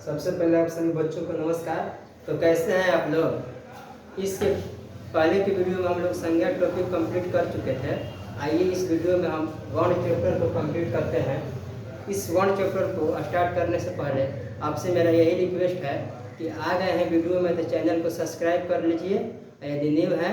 सबसे पहले आप सभी बच्चों को नमस्कार। तो कैसे हैं आप लोग। इसके पहले की वीडियो में हम लोग संज्ञा टॉपिक कंप्लीट कर चुके थे। आइए इस वीडियो में हम वन चैप्टर को कंप्लीट करते हैं। इस वन चैप्टर को स्टार्ट करने से पहले आपसे मेरा यही रिक्वेस्ट है कि आ गए हैं वीडियो में तो चैनल को सब्सक्राइब कर लीजिए। यदि न्यू है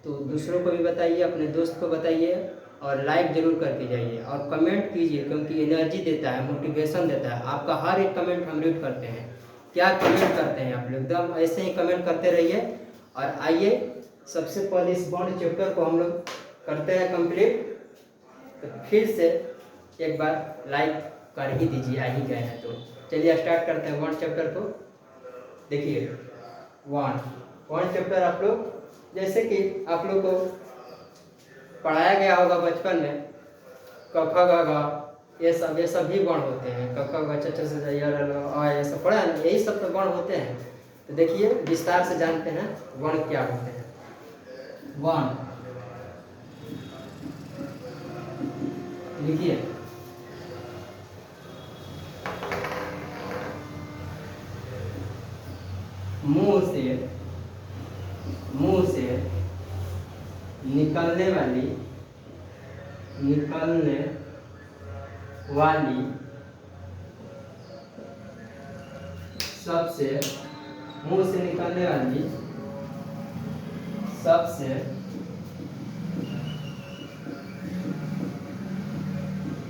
तो दूसरों को भी बताइए, अपने दोस्त को बताइए और लाइक ज़रूर करके जाइए और कमेंट कीजिए, क्योंकि एनर्जी देता है, मोटिवेशन देता है। आपका हर एक कमेंट हम रीड करते हैं। क्या कमेंट करते हैं आप लोग, एकदम ऐसे ही कमेंट करते रहिए। और आइए सबसे पहले इस बॉन्ड चैप्टर को हम लोग करते हैं कंप्लीट। तो फिर से एक बार लाइक कर ही दीजिए, आ ही गए हैं तो चलिए स्टार्ट करते हैं वन चैप्टर को। देखिए वन चैप्टर आप लोग जैसे कि आप लोग को पढ़ाया गया होगा बचपन में, क ख ग घ ये सब ही वर्ण होते हैं। क ख ग च छ ज य र ल आ ये सब पढ़ा है, यही सब तो वर्ण होते हैं। तो देखिए विस्तार से जानते हैं वर्ण क्या होते हैं। वर्ण लिखिए मुंह से निकलने वाली सबसे मुंह से निकलने वाली सबसे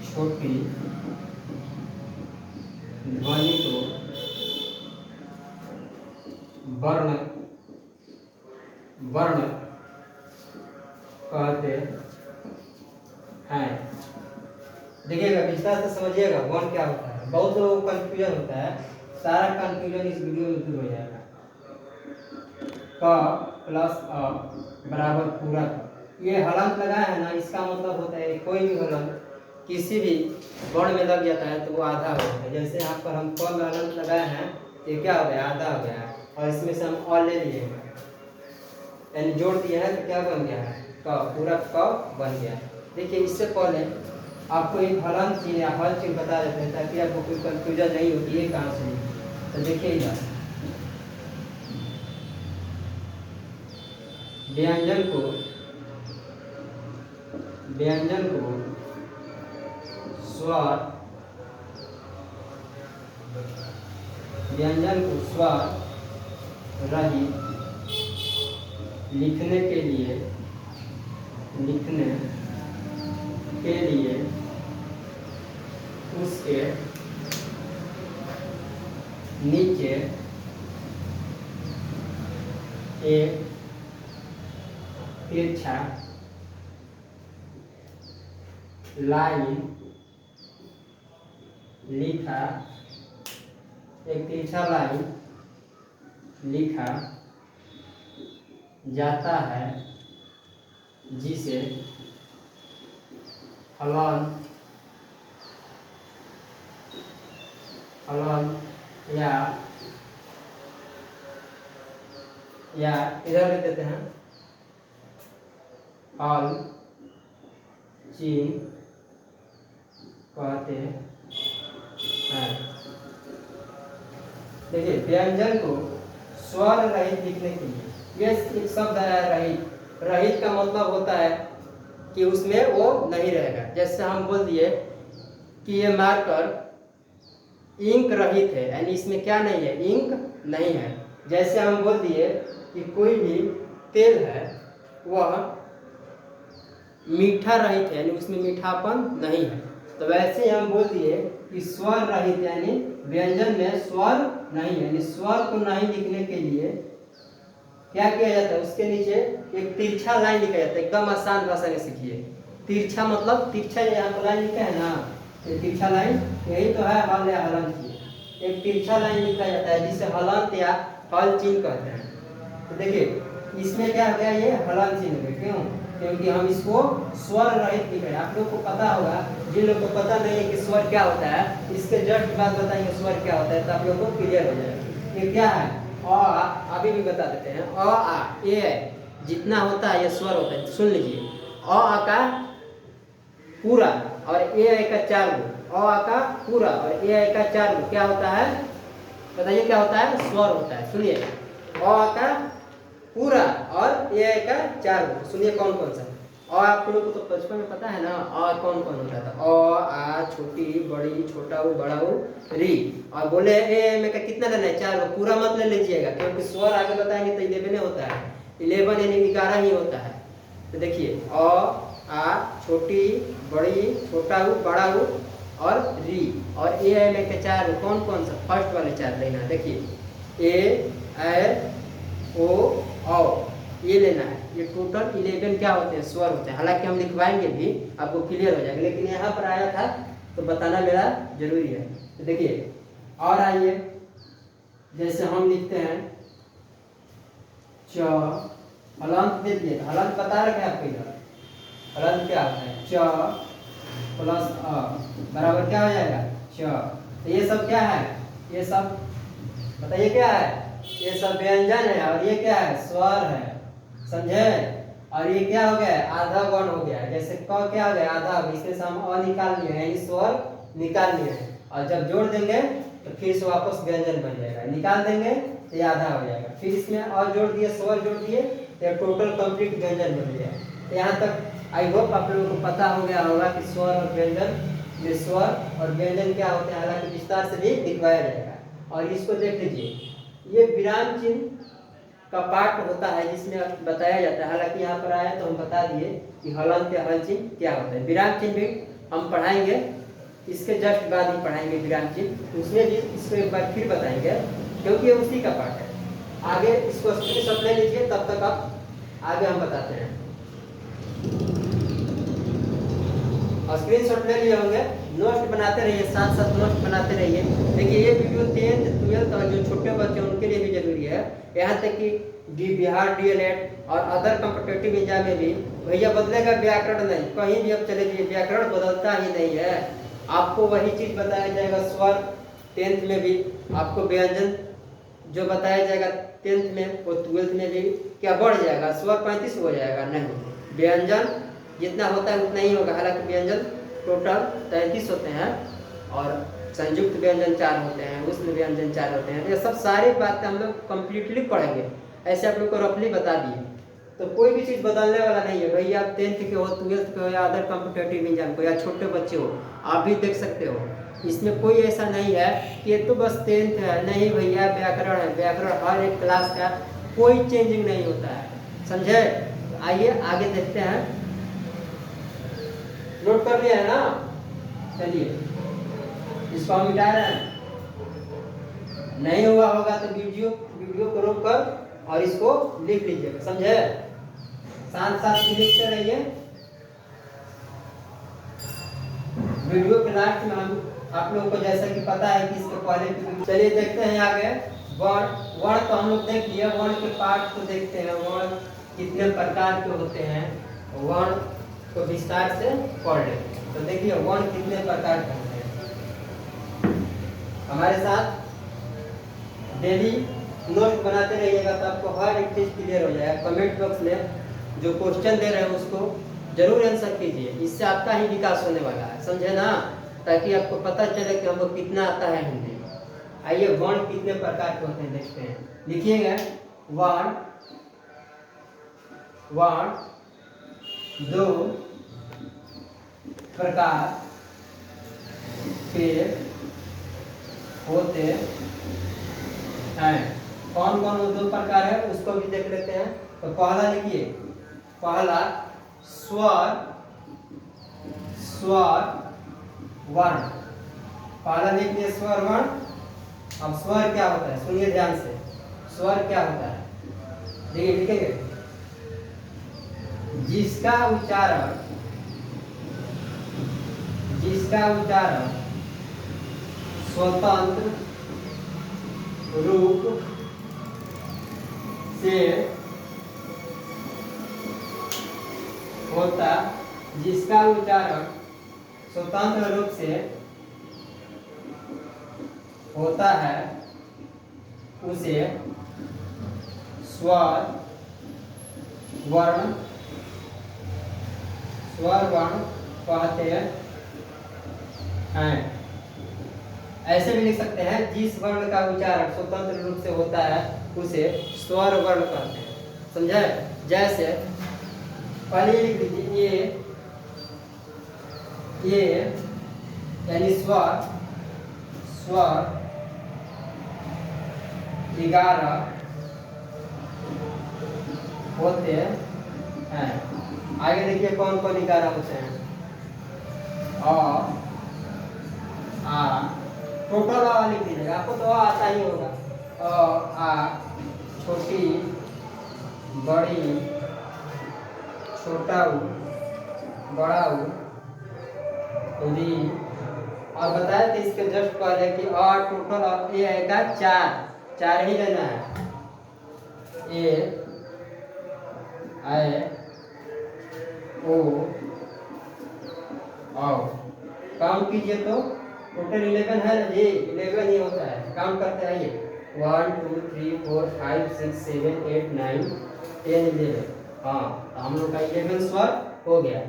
छोटी ध्वनि को वर्ण कहते हैं। देखिएगा विस्तार से समझिएगा वर्ण क्या होता है। बहुत लोगों को कंफ्यूजन होता है, सारा कंफ्यूजन इस वीडियो में दूर हो जाएगा। क प्लस अ बराबर पूरक, ये हलंत लगा है ना, इसका मतलब होता है कोई भी हलंत किसी भी वर्ण में लग जाता है तो वो आधा हो जाता है। जैसे यहाँ पर हम क में हलंत लगाए हैं तो ये क्या हो गया, आधा हो गया है। और इसमें से हम अ ले लिए हैं, यानी जोड़ दिया है तो क्या बन गया है, क, पूरा क बन गया। देखिए इससे पहले आपको एक हलंत चिन्ह या हल चिन्ह बता देते हैं ताकि आपको कोई कंफ्यूजन नहीं होती है कहाँ से। तो देखिए इधर व्यंजन को स्वर रहित लिखने के लिए उसके नीचे एक तिरछा लाइन लिखा जाता है, जिसे हलंत या इधर लिख देते हैं हल चिन्ह कहते हैं। देखिए व्यंजन को स्वर रहित लिखने के लिए ये एक शब्द है रहित। रहित का मतलब होता है कि उसमें वो नहीं रहेगा। जैसे हम बोल दिए कि ये मार्कर इंक रहित है, यानी इसमें क्या नहीं है, इंक नहीं है। जैसे हम बोल दिए कि कोई भी तेल है वह मीठा रहित है, यानी उसमें मीठापन नहीं है। तो वैसे हम बोल दिए कि स्वर रहित, यानी व्यंजन में स्वर नहीं है, यानी स्वर को नहीं लिखने के लिए क्या किया जाता है, उसके नीचे एक तिरछा लाइन लिखा जाता है। एकदम आसान भाषा में सीखिए। तिरछा मतलब तिरछा, यहाँ पर लाइन लिखा है ना, ये तिरछा लाइन यही तो है हल या हलंत चिन्ह। एक तिरछा लाइन लिखा जाता है जिसे हलंत या हल चिन्ह कहते हैं। तो देखिए इसमें क्या हो गया, ये हलंत चिन्ह है। क्यों? क्योंकि हम इसको स्वर रहित लिख रहे हैं। आप लोग को पता होगा, जिन लोग को पता नहीं है कि स्वर क्या होता है, इसके जस्ट बाद बताएंगे स्वर क्या होता है तो आप लोग को क्लियर हो जाएगा। ये क्या है, अ अभी भी बता देते हैं। अ आ ए जितना होता है ये स्वर होता है। सुन लीजिए, अ आ का पूरा और ए का 4 गो, अ आ का पूरा और ए का 4 गो क्या होता है, बताइए क्या होता है, स्वर होता है। सुनिए, अ का पूरा और ए का 4 गुण। सुनिए कौन कौन सा। और आप लोगों को तो बचपन में पता है ना, और कौन कौन होता था, अ आ छोटी बड़ी छोटा ऊ बड़ा ऊ री। और बोले ए में का कितना लेना है, 4 पूरा मत ले लीजिएगा, क्योंकि स्वर आगे बताएंगे तो 11 होता है, 11 यानी 11 ही होता है। तो देखिए अ आ छोटी बड़ी छोटा ऊ बड़ा ऊ और री, और ए में के 4 कौन कौन सा, फर्स्ट वाले 4 लेना। देखिए ए ओ औ ये लेना है। ये टोटल 11 क्या होते हैं, स्वर होते हैं। हालांकि हम लिखवाएंगे भी, आपको क्लियर हो जाएगा, लेकिन यहाँ पर आया था तो बताना मेरा जरूरी है। तो देखिए और आइए, जैसे हम लिखते हैं च, हलंत दे दिए, हलंत बता रखे आपको इधर, हलंत क्या होता है, च प्लस अ बराबर क्या हो जाएगा, च। तो ये सब क्या है, ये सब बताइए क्या है, ये सब व्यंजन है, और ये क्या है, स्वर है, समझे। और ये क्या हो गया, आधा वर्ण हो गया। जैसे क क्या हो गया, आधा, इसमें से हम अ निकाल लिए हैं, यानी स्वर निकाल लिए हैं, और जब जोड़ देंगे तो फिर से वापस व्यंजन बन जाएगा। निकाल देंगे तो ये आधा हो जाएगा, फिर इसमें और जोड़ दिए, स्वर जोड़ दिए, तो टोटल कंप्लीट व्यंजन बन गया। तो यहाँ तक आई होप आप लोगों को पता हो गया होगा कि स्वर और व्यंजन, ये स्वर और व्यंजन क्या होते हैं, हालांकि विस्तार से भी दिखवाया जाएगा। और इसको देख लीजिए, ये विराम चिन्ह का पाठ होता है जिसमें बताया जाता है। हालांकि यहाँ पर आया तो हम बता दिए कि हलंत या हल चिन्ह क्या होता है। विराम चिन्ह भी हम पढ़ाएंगे, इसके जस्ट बाद ही पढ़ाएंगे विराम चिन्ह, उसमें भी इसको एक बार फिर बताएंगे, क्योंकि ये उसी का पाठ है। आगे इसको स्क्रीनशॉट ले लीजिए, तब तक आप आगे हम बताते हैं। और स्क्रीनशॉट ले लिए होंगे, नोट बनाते रहिए, साथ साथ नोट बनाते रहिए। देखिए ये वीडियो 10th 12th और जो छोटे बच्चे हैं उनके लिए भी जरूरी है। यहाँ तक कि बिहार DLED और अदर कॉम्पिटिटिव एग्जाम में भी भैया बदलेगा व्याकरण नहीं, कहीं भी अब चले जाइए व्याकरण बदलता ही नहीं है। आपको वही चीज बताया जाएगा, स्वर 10th में भी, आपको व्यंजन जो बताया जाएगा 10th में वो 12th में भी क्या बढ़ जाएगा, स्वर 35 हो जाएगा, नहीं, व्यंजन जितना होता है उतना ही होगा। हालांकि व्यंजन टोटल 33 होते हैं, और संयुक्त व्यंजन 4 होते हैं, उष्ण व्यंजन 4 होते हैं। तो ये सब सारी बातें हम लोग कंप्लीटली पढ़ेंगे, ऐसे आप लोग को रफली बता दिए। तो कोई भी चीज़ बदलने वाला नहीं है। भैया आप 10th के हो, 12th के हो, या अदर कॉम्पिटेटिव एग्जाम को, या छोटे बच्चे हो, आप भी देख सकते हो। इसमें कोई ऐसा नहीं है कि ये तो बस 10th है, नहीं भैया व्याकरण है, व्याकरण हर एक क्लास का, कोई चेंजिंग नहीं होता है, समझे। आइए आगे देखते हैं। नोट कर लिया है ना, चलिए इसको हम मिटा रहे हैं। नहीं हुआ होगा तो वीडियो को रोक कर और इसको लिख लीजिएगा, समझे। साथ साथ लिखते रहिए। वीडियो के लास्ट में हम आप लोगों को जैसा कि पता है कि इसके पहले, चलिए देखते हैं आगे। वर्ण तो हम लोग देख लिए, वर्ण के पाठ को देखते हैं। वर्ण कितने प्रकार के होते हैं, वर्ण को विस्तार से पढ़ ले। तो देखिए वर्ण कितने प्रकार के होते हैं, हमारे साथ डेली नोट बनाते रहिएगा, तो आपको हर एक चीज क्लियर हो जाएगा। कमेंट बॉक्स में जो क्वेश्चन दे रहे हैं उसको जरूर आंसर कीजिए, इससे आपका ही विकास होने वाला है, समझे ना, ताकि आपको पता चले कि हमको कितना आता है हिंदी। आइए वर्ण कितने प्रकार के होते हैं देखते हैं, लिखिएगा। वर्ण 2 प्रकार के होते हैं। कौन कौन वो 2 प्रकार है उसको भी देख लेते हैं। तो पहला लिखिए, पहला स्वर वर्ण, पहला लिखिए स्वर वर्ण। अब स्वर क्या होता है, सुनिए ध्यान से, स्वर क्या होता है, देखिए लिखेंगे, जिसका उच्चारण स्वतंत्र रूप से होता, जिसका उच्चारण स्वतंत्र रूप से होता है उसे स्वर वर्ण कहते हैं। ऐसे भी लिख सकते हैं, जिस वर्ण का उच्चारण स्वतंत्र रूप से होता है उसे स्वर वर्ण कहते हैं। समझे? जैसे पहले लिख लीजिए ये यानी स्वर, स्वर 11 होते हैं। आगे देखिए कौन कौन 11 होते हैं। अ आ, टोटल आ लिख दीजिएगा, आपको तो आता ही होगा। अ आ, छोटी, बड़ी, छोटा ऊ, बड़ा ऊ, री। और बताया था इसके जस्ट पहले कि और टोटल ये आएगा 4 ही लेना है। ए आई ओ आओ, काउंट कीजिए तो टोटल 11 है ना जी, 11 ही होता है। काउंट करते आइए, 1 2 3 4 5 6 7 8 9 10 11। हाँ, हम लोग का 11 स्वर हो गया।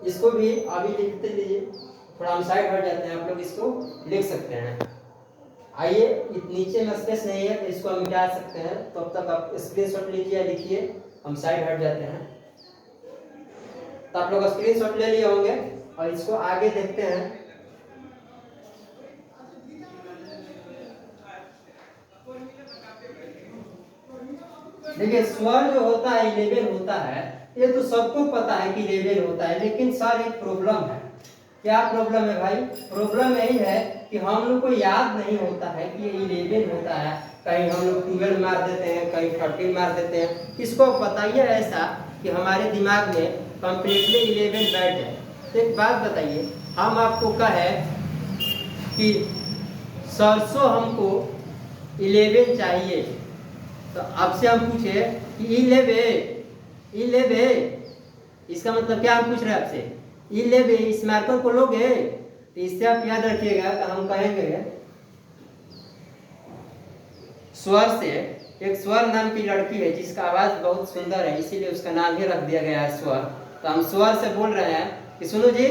इसको भी अभी लिखते लीजिए, थोड़ा हम साइड हट जाते हैं, आप लोग इसको लिख सकते हैं। आइए, नीचे में स्पेस नहीं है तो इसको हम मिटा सकते हैं, तो अब तक आप स्क्रीनशॉट लीजिए, लिखिए। हम साइड हट जाते हैं, तो आप लोग स्क्रीनशॉट ले लिए होंगे और इसको आगे देखते हैं। देखिए, स्वर जो होता है 11 होता है, ये तो सबको पता है कि 11 होता है, लेकिन सर एक प्रॉब्लम है। क्या प्रॉब्लम है भाई? प्रॉब्लम यही है कि हम लोग को याद नहीं होता है कि ये 11 होता है। कहीं हम लोग 12 मार देते हैं, कहीं 13 मार देते हैं। इसको बताइए ऐसा कि हमारे दिमाग में कंप्लीटली 11 बैठ जाए। तो एक बात बताइए, हम आपको कहे कि सरसों हमको 11 चाहिए, तो आपसे हम पूछे कि 11, इसका मतलब क्या? हम पूछ रहे हैं आपसे 11, इस मार्कर को लोगे? तो इससे आप याद रखिएगा, तो हम कहेंगे स्वर से, एक स्वर नाम की लड़की है जिसका आवाज बहुत सुंदर है, इसीलिए उसका नाम ही रख दिया गया है स्वर। तो हम स्वर से बोल रहे हैं कि सुनो जी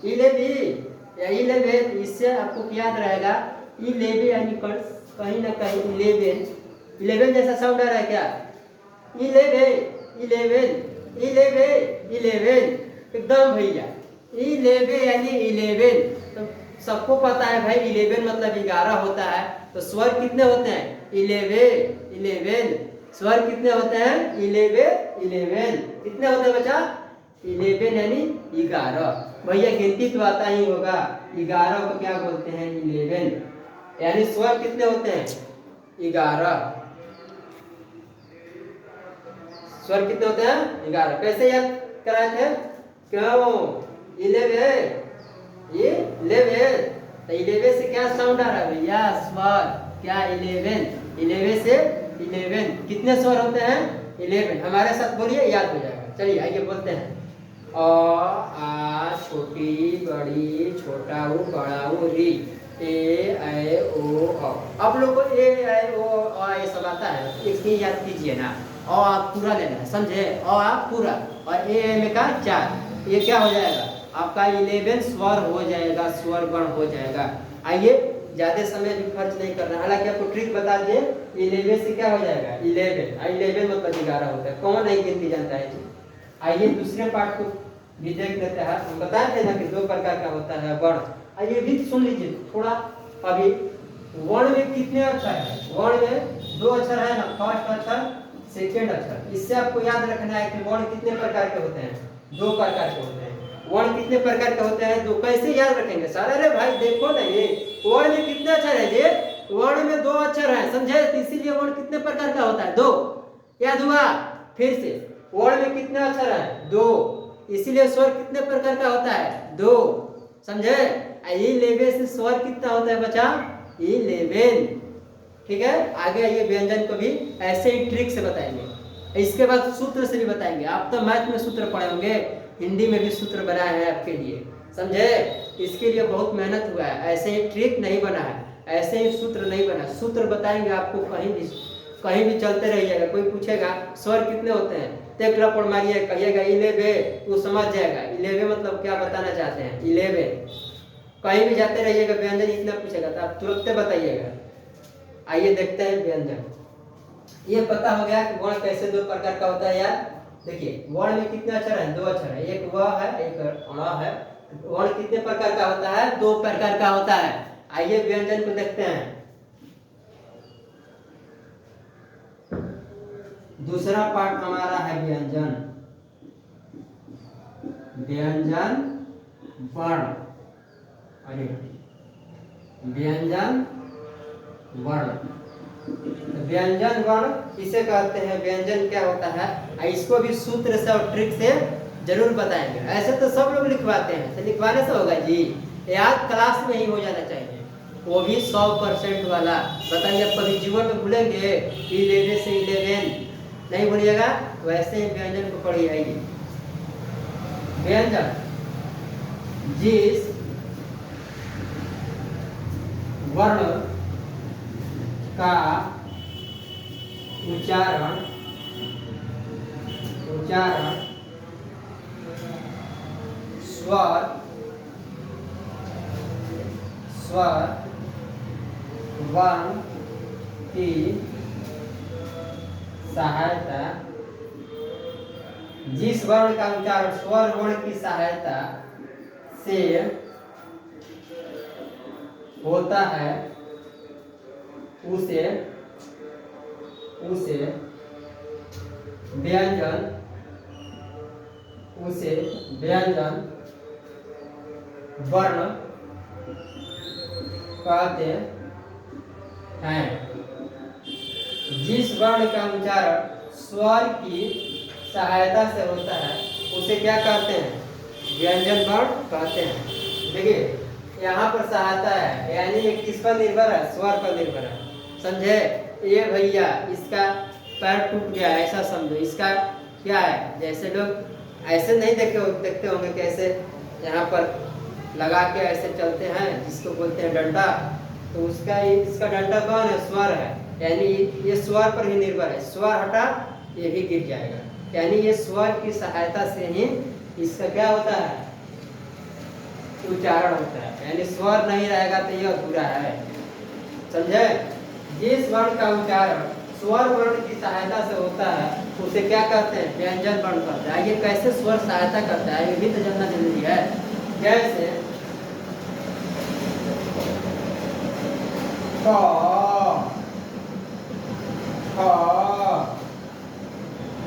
11 या 11, इससे आपको याद रहेगा 11 यानी कहीं ना कहीं 11 जैसा साउंड आ रहा है क्या? 11 एकदम भैया, 11 यानी 11। तो सबको पता है भाई 11 मतलब 11 होता है। तो स्वर कितने होते हैं? 11। स्वर कितने होते हैं? 11। कितने होते हैं बच्चा? 11 यानी 11। भैया गिनती तो आता ही होगा, 11 को क्या बोलते हैं? 11। यानी स्वर कितने होते हैं? 11। स्वर कितने होते हैं? 11। कैसे याद कराए थे? क्यों? 11 तो 11 से क्या साउंड आ रहा है भैया? स्वर। क्या? 11 से 11 कितने स्वर होते हैं? 11। हमारे साथ बोलिए, याद हो जाएगा। चलिए आइए बोलते हैं। अ आ, छोटी, बड़ी, छोटा ऊ, बड़ा ऊ, री। ए ऐ ओ औ। आप लोग को ए ऐ ओ औ ये सब आता है, इसकी याद कीजिए ना। अ आप पूरा लेना है, समझे? अ आप पूरा, और ए में का 4। ये क्या हो जाएगा? आपका 11 स्वर हो जाएगा, स्वर गण हो जाएगा। आइए, ज्यादा समय भी खर्च नहीं करना, हालांकि आपको ट्रिक बता दिए। 11 से क्या हो जाएगा? 11 मतलब 11 होता है। कौन नहीं गिनती जानता है जी? आइए दूसरे पार्ट को भी देख लेते हैं। हम बताए थे ना कि 2 प्रकार का होता है वर्ण। आइए भी सुन लीजिए थोड़ा। अभी वर्ण में कितने अक्षर है? वर्ण में 2 अक्षर है ना, फर्स्ट अक्षर, सेकेंड अक्षर। इससे आपको याद रखना है कि वर्ण कितने प्रकार के होते हैं? 2 प्रकार के होते हैं। वर्ण कितने प्रकार के होते हैं? 2। कैसे याद रखेंगे सर? अरे भाई देखो ना, ये वर्ण में कितने अक्षर है? ये वर्ण में 2 अक्षर है, समझे? इसीलिए वर्ण कितने प्रकार का होता है? 2। याद हुआ? फिर से, वर्ण में कितने अक्षर है? 2, इसीलिए स्वर कितने प्रकार का होता है? 2। समझे? 11 से स्वर कितना होता है बच्चा? 11। ठीक है, आगे आइए व्यंजन को भी ऐसे ही ट्रिक से बताएंगे। इसके बाद सूत्र से भी बताएंगे। आप तो मैथ में सूत्र पढ़े होंगे, हिंदी में भी सूत्र बनाए हैं आपके लिए, समझे? इसके लिए बहुत मेहनत हुआ है, ऐसे ही ट्रिक नहीं बना है, ऐसे ही सूत्र नहीं बना। सूत्र बताएंगे आपको, कहीं भी चलते रहिएगा। कोई पूछेगा स्वर कितने होते हैं, एक लपड़ मारिए, कहिएगा 11, वो समझ जाएगा 11 मतलब क्या बताना चाहते हैं। 11 कहीं भी जाते रहिएगा व्यंजन इतना पूछेगा तो आप तुरंत बताइएगा। आइए देखते हैं व्यंजन। ये पता हो गया कि वर्ण कैसे दो प्रकार का होता है यार। देखिए वर्ण में कितने अक्षर हैं? 2 अक्षर है, एक व है एक ण है। वर्ण कितने प्रकार का होता है? 2 प्रकार का होता है। आइए व्यंजन को देखते हैं। दूसरा पार्ट हमारा है व्यंजन। व्यंजन वर्ण, अरे व्यंजन वर्ण। व्यंजन वर्ण किसे कहते हैं? व्यंजन क्या होता है इसको भी सूत्र से और ट्रिक से जरूर बताएंगे। ऐसे तो सब लोग लिखवाते हैं, तो लिखवाने से होगा जी? याद क्लास में ही हो जाना चाहिए, वो भी 100% वाला। बताइए कभी जीवन में भूलेंगे? 11 से 11 नहीं भूलिएगा। वैसे ही व्यंजन को पढ़ी आइए। व्यंजन जिस वर्ण का उच्चारण स्वर वर्ण की सहायता, जिस वर्ण का उच्चारण स्वर वर्ण की सहायता से होता है उसे व्यंजन वर्ण कहते हैं। जिस वर्ण का उच्चारण स्वर की सहायता से होता है उसे क्या कहते हैं? व्यंजन वर्ण कहते हैं। देखिए यहाँ पर सहायता है, यानी ये किस पर निर्भर है? स्वर पर निर्भर है। समझे? ये भैया इसका पैर टूट गया ऐसा समझो। इसका क्या है? जैसे लोग ऐसे नहीं देखते होंगे कैसे यहाँ पर लगा के ऐसे चलते हैं, जिसको बोलते हैं डंडा। तो इसका डंडा कौन है? स्वर है, यानी ये स्वर पर ही निर्भर है। स्वर हटा ये भी गिर जाएगा, यानी ये स्वर की सहायता से ही इसका क्या होता है? उच्चारण होता है। यानी स्वर नहीं रहेगा तो यह अधूरा है। समझे? जिस वर्ण का उच्चारण स्वर वर्ण की सहायता से होता है उसे क्या कहते हैं? व्यंजन वर्ण कहते हैं। आइए कैसे स्वर सहायता करता है ये भी तो जानना जरूरी है। जैसे क, ख,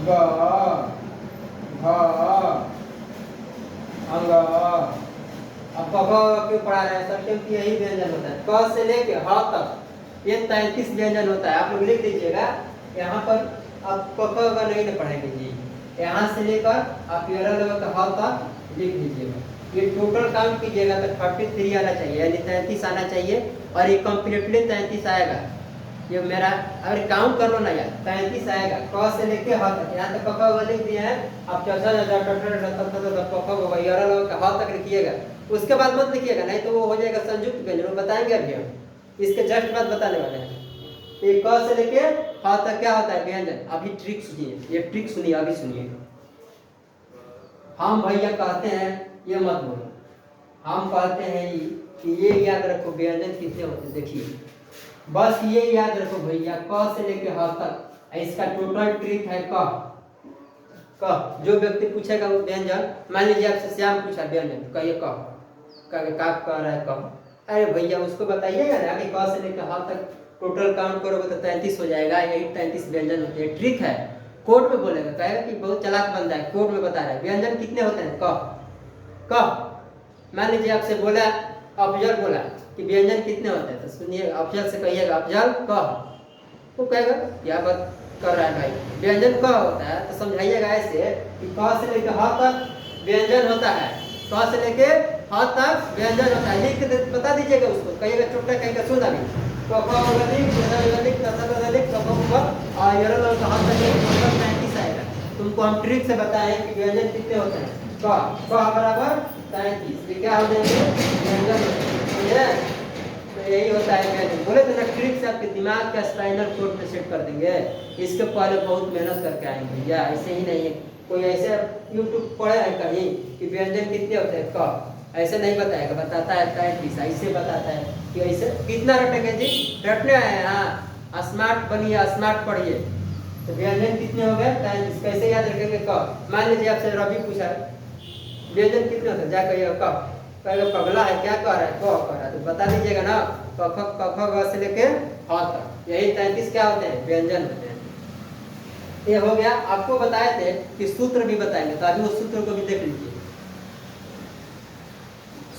ग, घ, अंग। अब क क्यों पढ़ा रहे हैं सर? क्योंकि यही व्यंजन होता है। क से लेके ह तक ये 33 व्यंजन होता है। आप लोग लिख दीजिएगा यहाँ पर। आप क ख नहीं ना पढ़ेंगे जी, यहाँ से लेकर आप ह तक लिख दीजिएगा। ये टोटल काउंट कीजिएगा तो 33 आना चाहिए, यानी 33 आना चाहिए। और ये कम्प्लीटली 33 आएगा। ये मेरा अगर काउंट कर लो ना यार 33 आएगा। क से लेके ह तक, यहाँ तक क लिख दिए हैं। आप ह तक लिखिएगा। उसके बाद मत लिखिएगा, नहीं तो वो हो जाएगा संयुक्त व्यंजन। बताएंगे अभी हम, इसके जस्ट बाद बताने वाले हैं। ये क से लेके ह तक क्या होता है? व्यंजन। अभी ट्रिक सुनिए, ये ट्रिक सुनिए, अभी सुनिए। हम भैया कहते हैं, ये मत बोलो, हम कहते हैं कि ये याद रखो व्यंजन कितने होते हैं। देखिए बस ये याद रखो भैया, क से लेके ह तक। इसका टोटल ट्रिक है क। जो व्यक्ति पूछेगा वो व्यंजन, मान लीजिए आपसे श्याम पूछा व्यंजन, तो कहिए क। कह रहा है क। अरे भैया उसको बताइएगा ना कि क से लेकर ह तक टोटल काउंट करोगे तो 33 हो जाएगा। यही 33 व्यंजन होते हैं। ट्रिक है, कोड में बोलेगा, कहेगा कि बहुत चालाक बंदा है, कोड में बता रहा है। व्यंजन कितने होते हैं? क। मान लीजिए आपसे बोला, अफजल बोला कि व्यंजन कितने होते हैं, तो सुनिए अफजल से कहिएगा अफजल क। वो कहेगा क्या बात कर रहा है भाई, व्यंजन क होता है। तो समझाइएगा ऐसे कि क से लेकर ह तक व्यंजन होता है। क से लेके ह तक व्यंजन होता है। लिख के बता दीजिएगा उसको, कहिएगा चुपटा कहेगा सुन अभी। तुमको हम ट्रिक से बताएं कि व्यंजन कितने होते हैं। क बराबर 33, ये क्या हो जाएंगे? व्यंजन होते हैं। तो यही होता है व्यंजन। बोले तो ना ट्रिक से आपके दिमाग का स्पाइनल कोड पे सेट कर देंगे। इसके पहले बहुत मेहनत करके आएंगे भैया, ऐसे ही नहीं है। कोई ऐसे यूट्यूब पढ़े है कहीं कि व्यंजन कितने होते हैं? क ऐसे नहीं बताएगा, बताता है 33, ऐसे बताता है कि ऐसे कितना रटेंगे जी, रटने आए हैं। हाँ, स्मार्ट बनिए, स्मार्ट पढ़िए। तो व्यंजन कितने हो गए 33। कैसे याद रखेंगे? क। मान लीजिए आपसे रवि पूछा व्यंजन कितने होते हैं, जा कहिए क। कहेगा पगला है क्या कह रहा है, क कह रहा है, तो बता दीजिएगा ना क ख ग से लेके ह तक, यही 33 क्या होते हैं, व्यंजन होते हैं। ये हो गया। आपको बताए थे कि सूत्र भी बताएंगे, तो अभी उस सूत्र को भी देख लीजिए,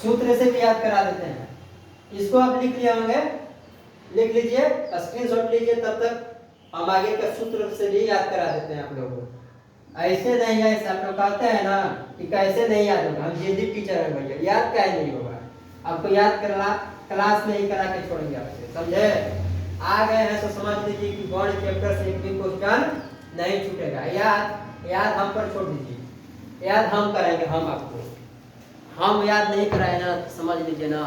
सूत्र से भी याद करा देते हैं। इसको आप लिख लिए होंगे, लिख लीजिए, स्क्रीनशॉट लीजिए, तब तक हम आगे का सूत्र से भी याद करा देते हैं आप लोगों को। ऐसे नहीं है, ऐसे आप लोग कहते हैं ना कि कैसे नहीं याद होगा, हम जल्दी टीचर है भैया, याद क्या नहीं होगा, आपको याद करना क्लास में ही करा के छोड़ेंगे आपसे, समझे? आ गए हैं तो समझ लीजिए कि गौण चैप्टर से एक भी क्वेश्चन नहीं छूटेगा। याद हम पर छोड़ दीजिए, याद हम कराएंगे, हम आपको, हम याद नहीं कराए ना समझ लीजिए ना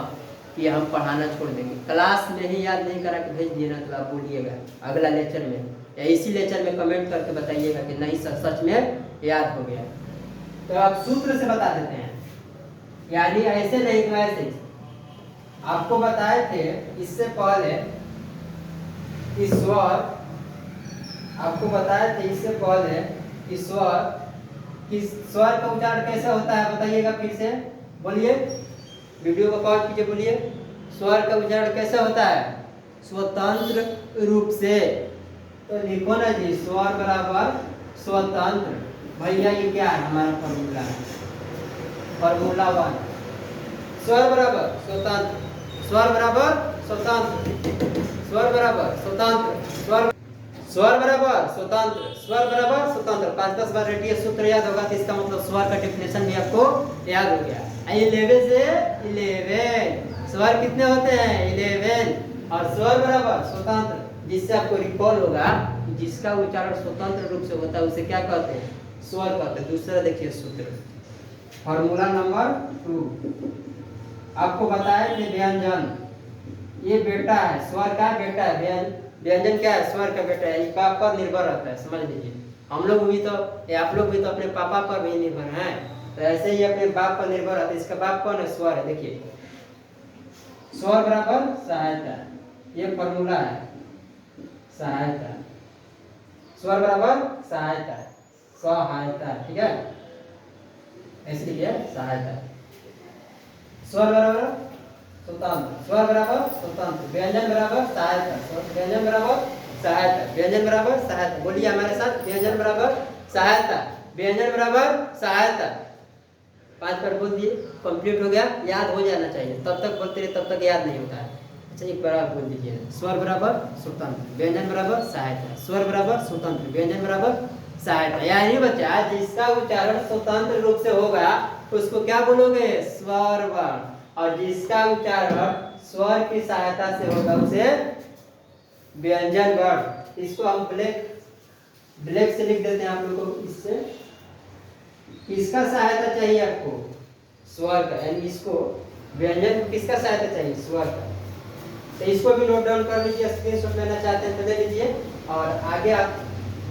कि हम पढ़ाना छोड़ देंगे। क्लास में ही याद नहीं करा के भेज दिए ना तो आप बोलिएगा अगला लेक्चर में या इसी लेक्चर में कमेंट करके बताइएगा कि नहीं सर सच में याद हो गया। तो आप सूत्र से बता देते हैं, यानी ऐसे नहीं तो ऐसे। आपको बताए थे इससे पहले कि स्वर, आपको बताए थे इससे पहले कि स्वर का उच्चारण कैसे होता है, बताइएगा फिर से, बोलिए, वीडियो को पॉज कीजिए, बोलिए, स्वर का उच्चारण कैसे होता है, स्वतंत्र रूप से। तो लिखो ना जी, स्वर बराबर स्वतंत्र। भैया ये क्या है, हमारा फॉर्मूला है, फॉर्मूला 1, स्वर बराबर स्वतंत्र, स्वर बराबर स्वतंत्र, स्वर बराबर स्वतंत्र, स्वर बराबर स्वतंत्र, स्वर बराबर स्वतंत्र। 5-10 बार रटिए, सूत्र याद होगा तो इसका मतलब स्वर का डेफिनेशन भी आपको याद हो गया। 11 से 11 स्वर कितने होते हैं, 11, और स्वर बराबर स्वतंत्र, जिससे आपको रिकॉल होगा कि जिसका उच्चारण स्वतंत्र रूप से होता है उसे क्या कहते हैं, स्वर कहते हैं। दूसरा देखिए सूत्र, फॉर्मूला नंबर 2, आपको बताए थे व्यंजन, ये बेटा है, स्वर का बेटा है, व्यंजन क्या है, स्वर का बेटा है, ये बाप पर निर्भर रहता है, समझ लीजिए। हम लोग भी तो, आप लोग भी तो अपने पापा पर भी निर्भर हैं, तो ऐसे ही अपने बाप पर निर्भर रहता है। इसका बाप कौन है, स्वर है। देखिए स्वर बराबर सहायता, ये फॉर्मूला है, सहायता, स्वर बराबर सहायता, सहायता, ठीक है, ऐसे लिखिए सहायता। स्वर बराबर स्वतंत्र, स्वर बराबर स्वतंत्र, व्यंजन बराबर सहायता, व्यंजन बराबर सहायता, व्यंजन बराबर सहायता, बोलिए हमारे साथ, व्यंजन बराबर सहायता, व्यंजन बराबर सहायता। 5 बार बोल दिए, कंप्लीट हो गया, याद हो जाना चाहिए, तब तक बोलते रहे तब तक याद नहीं होता है। अच्छा एक बार आप बोल दीजिए, स्वर बराबर स्वतंत्र, व्यंजन बराबर सहायता, स्वर बराबर स्वतंत्र, व्यंजन बराबर सहायता। यानी बच्चा जिसका उच्चारण स्वतंत्र रूप से होगा उसको क्या बोलोगे, स्वर वर्ण, और जिसका उच्चारण स्वर की सहायता से होगा उसे व्यंजन वर्ण। इसको हम ब्लैक से लिख देते हैं आप लोगों को, इससे किसका सहायता चाहिए आपको, स्वर का, यानी इसको व्यंजन को किसका सहायता चाहिए, स्वर का। तो इसको भी नोट डाउन कर लीजिए, स्क्रीनशॉट लेना चाहते हैं तो ले लीजिए। और आगे आप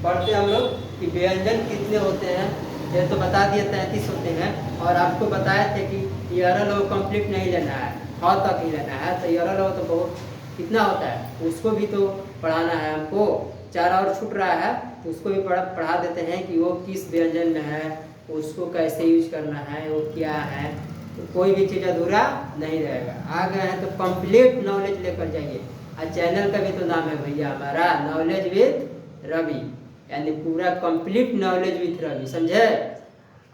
बढ़ते हम लोग कि व्यंजन कितने होते हैं, ये तो बता दिए 33 होते हैं, और आपको बताए थे कि यरल हो कंप्लीट नहीं लेना है, ह तक ही लेना है। तो यरल हो तो बहुत कितना होता है, उसको भी तो पढ़ाना है हमको, 4 और छूट रहा है, तो उसको भी पढ़ा देते हैं कि वो किस व्यंजन में है, उसको कैसे यूज करना है, वो क्या है, तो कोई भी चीज़ अधूरा नहीं रहेगा। आ गए हैं तो कंप्लीट नॉलेज लेकर जाइए। और चैनल का भी तो नाम है भैया हमारा, नॉलेज विद रवि, यानी पूरा कंप्लीट नॉलेज विद रवि, समझे?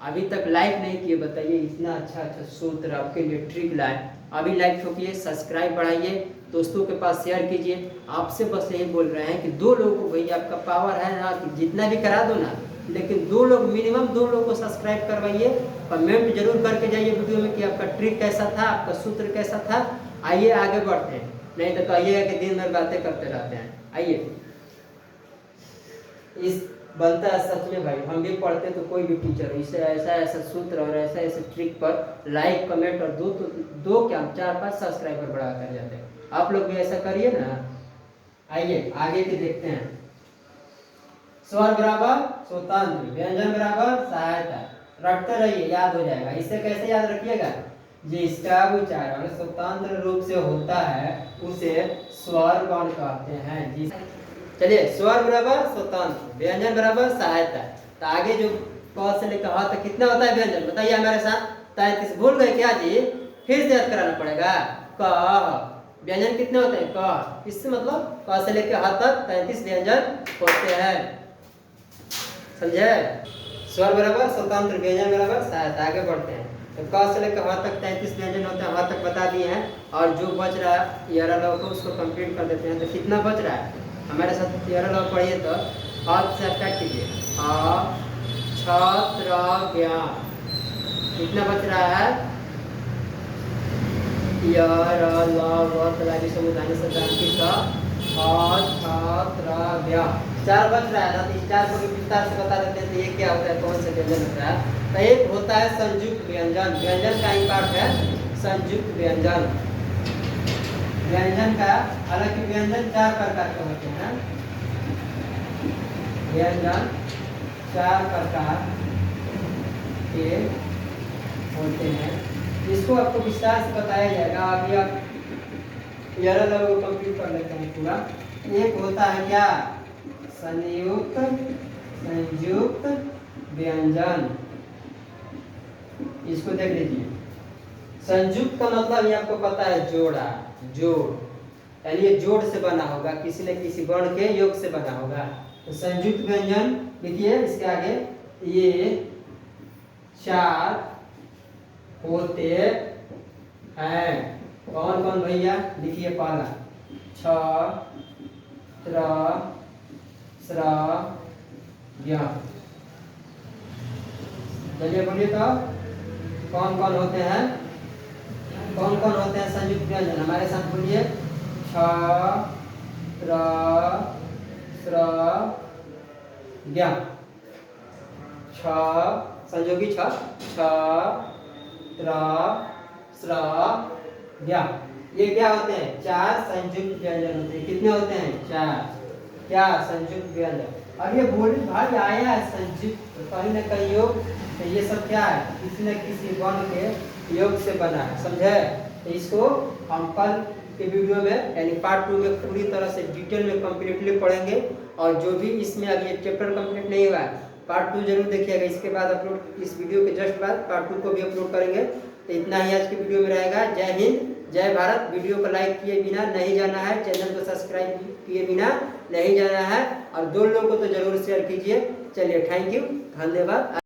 अभी तक लाइक नहीं किए, बताइए, इतना अच्छा अच्छा सूत्र आपके लिए ट्रिक लाए, अभी लाइक ठोकिए, सब्सक्राइब बढ़ाइए, दोस्तों के पास शेयर कीजिए। आपसे बस यही बोल रहे हैं कि 2 लोगों को, भैया आपका पावर है ना कि जितना भी करा दो ना, लेकिन 2 लोग, मिनिमम 2 लोग को सब्सक्राइब करवाइए। कमेंट जरूर करके जाइए वीडियो में कि आपका ट्रिक कैसा था, आपका सूत्र कैसा था। आइए आगे बढ़ते हैं, नहीं तो कहिएगा कि दिन भर बातें करते रहते हैं। आइए, इस बनता है सच में भाई, हम भी पढ़ते तो कोई भी टीचर इसे ऐसा ऐसा सूत्र और ऐसा ऐसा ट्रिक पर लाइक कमेंट और 2 क्या 4-5 सब्सक्राइबर बढ़ा कर जाते हैं। आप लोग भी ऐसा करिए ना। आइए आगे के देखते हैं। स्वर बराबर स्वतंत्र, व्यंजन बराबर सहायता, रटते रहिए, याद हो जाएगा। इसे कैसे याद रखिएगा, जिसका उच्चारण स्वतंत्र रूप से होता है उसे स्वर वर्ण कहते हैं। चलिए, स्वर बराबर स्वतंत्र, व्यंजन बराबर सहायता। तो आगे जो क से लेकर ह तक कितना होता है व्यंजन, बताइए हमारे साथ। 33 भूल गए क्या जी? फिर से याद कराना पड़ेगा। क व्यंजन कितने होते हैं? क, इससे मतलब क से लेकर ह तक 33 व्यंजन होते हैं, समझे? स्वर बराबर स्वतंत्र, व्यंजन बराबर सहायता। आगे बढ़ते हैं। तो क से लेकर ह तक 33 व्यंजन होते हैं, ह तक बता दिए हैं। और जो बच रहा है यरा लव को, उसको कंप्लीट कर देते हैं। तो कितना बच रहा है हमारे साथ? यरा लव पढ़िए तो हाथ से स्टार्ट कीजिए। अ छत्र ज्ञान, कितना बच रहा है? यरा लव तलावी समुदाय से क्रांति का छत्र ज्ञान, 4 बच रहा है ना। तो इस 4 को भी विस्तार से बता देते हैं। तो ये क्या होता है, कौन से व्यंजन होता है? तो एक होता है संयुक्त व्यंजन, व्यंजन का ही पार्ट है संयुक्त व्यंजन। व्यंजन का, हालांकि व्यंजन 4 प्रकार के होते हैं। व्यंजन 4 प्रकार के होते हैं, इसको आपको विस्तार से बताया जाएगा। अभी आप यरा लव को कंप्लीट कर लेते हैं पूरा। एक होता है क्या? संयुक्त व्यंजन, इसको देख लीजिए। संयुक्त का मतलब ये आपको पता है, जोड़ा, जोड़, यानी ये जोड़ से बना होगा, किसी न किसी वर्ण के योग से बना होगा। तो संयुक्त व्यंजन लिखिए इसके आगे। ये 4 होते हैं। कौन कौन भैया? लिखिए। पहला छ त्र स्र ज्ञ। चलिए बोलिए तो कौन कौन होते हैं? कौन कौन होते हैं संयुक्त व्यंजन? हमारे साथ बोलिए। छ त्र स्र ज्ञ। छ संयोगी छ, छ त्र स्र ज्ञ। ये क्या होते हैं? 4 संयुक्त व्यंजन होते हैं। कितने होते हैं? 4। क्या? संयुक्त व्यंजन। अब ये बोल भाई आया है संयुक्त, कहीं ना कहीं योग, तो ये सब क्या है? किसी न किसी वर्ण के योग से बना है, समझे? तो इसको हम कल के वीडियो में यानी पार्ट 2 में पूरी तरह से डिटेल में कंप्लीटली पढ़ेंगे। और जो भी इसमें अभी ये चैप्टर कंप्लीट नहीं हुआ है, पार्ट 2 जरूर देखिएगा। इसके बाद अपलोड, इस वीडियो के जस्ट बाद पार्ट 2 को भी अपलोड करेंगे। तो इतना ही आज के वीडियो में रहेगा। जय हिंद, जय भारत। वीडियो को लाइक किए बिना नहीं जाना है, चैनल को सब्सक्राइब किए बिना नहीं जाना है, और 2 लोगों को तो जरूर शेयर कीजिए। चलिए, थैंक यू, धन्यवाद।